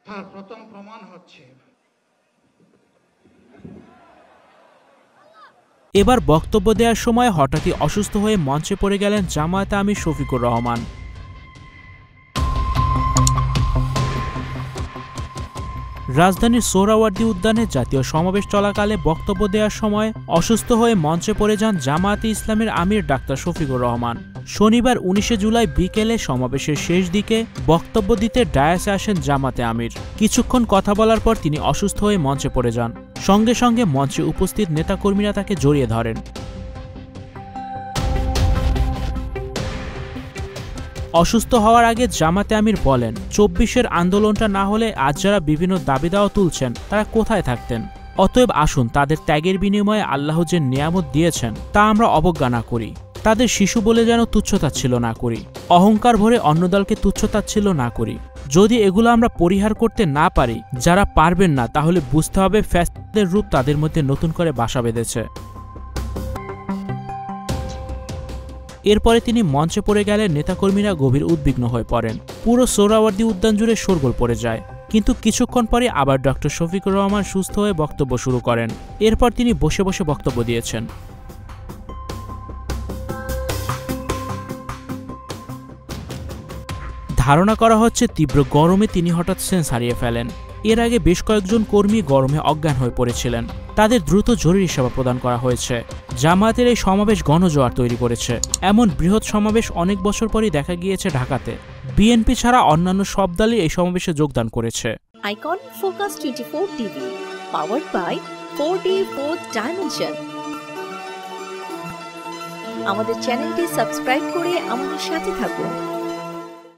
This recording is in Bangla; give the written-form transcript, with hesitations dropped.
তার প্রথম প্রমাণ হচ্ছে এবার বক্তব্য দেওয়ার সময় হঠাৎই অসুস্থ হয়ে মঞ্চে পড়ে গেলেন জামায়াতে আমির শফিকুর রহমান। রাজধানীর সোহরাওয়ার্দী উদ্যানে জাতীয় সমাবেশ চলাকালে বক্তব্য দেওয়ার সময় অসুস্থ হয়ে মঞ্চে পড়ে যান জামায়াতে ইসলামের আমির ডাক্তার শফিকুর রহমান। শনিবার ১৯ জুলাই বিকেলে সমাবেশের শেষ দিকে বক্তব্য দিতে ডায়াসে আসেন জামায়াতে আমির। কিছুক্ষণ কথা বলার পর তিনি অসুস্থ হয়ে মঞ্চে পড়ে যান। সঙ্গে সঙ্গে মঞ্চে উপস্থিত নেতাকর্মীরা তাকে জড়িয়ে ধরেন। অসুস্থ হওয়ার আগে জামায়াতে আমির বলেন, ২৪-এর আন্দোলনটা না হলে আজ যারা বিভিন্ন দাবি দাওয়া তুলছেন তারা কোথায় থাকতেন? অতএব আসুন তাদের ত্যাগের বিনিময়ে আল্লাহ যে নিয়ামত দিয়েছেন তা আমরা অবজ্ঞা না করি। তাদের শিশু বলে যেন তুচ্ছতাচ্ছিল্য না করি, অহংকার ভরে অন্য দলকে তুচ্ছতাচ্ছিল্য না করি। যদি এগুলো আমরা পরিহার করতে না পারি, যারা পারবেন না তাহলে বুঝতে হবে ফ্যাসিস্টদের রূপ তাদের মধ্যে নতুন করে বাসা বেঁধেছে। এরপরে তিনি মঞ্চে পড়ে গেলে নেতাকর্মীরা গভীর উদ্বিগ্ন হয়ে পড়েন। পুরো সোহরাওয়ার্দী উদ্যান জুড়ে শোরগোল পড়ে যায়। কিন্তু কিছুক্ষণ পরে আবার ডক্টর শফিকুর রহমান সুস্থ হয়ে বক্তব্য শুরু করেন। এরপর তিনি বসে বসে বক্তব্য দিয়েছেন। ধারণা করা হচ্ছে তীব্র গরমে তিনি হঠাৎ সেন্স হারিয়ে ফেলেন। এর আগে বেশ কয়েকজন কর্মী গরমে অজ্ঞান হয়ে পড়েছিলেন। তাদের দ্রুত জরুরি সেবা প্রদান করা হয়েছে। জামায়াতের এই সমাবেশ গণজোয়ার তৈরি করেছে। এমন বৃহৎ সমাবেশ অনেক বছর পরই দেখা গিয়েছে ঢাকাতে। বিএনপি ছাড়া অন্যান্য সব দলই এই সমাবেশে যোগদান করেছে। Icon focus 24 TV, powered by 4D Fourth Dimension। আমাদের চ্যানেলটি সাবস্ক্রাইব করে আমাদের সাথে থাকুন।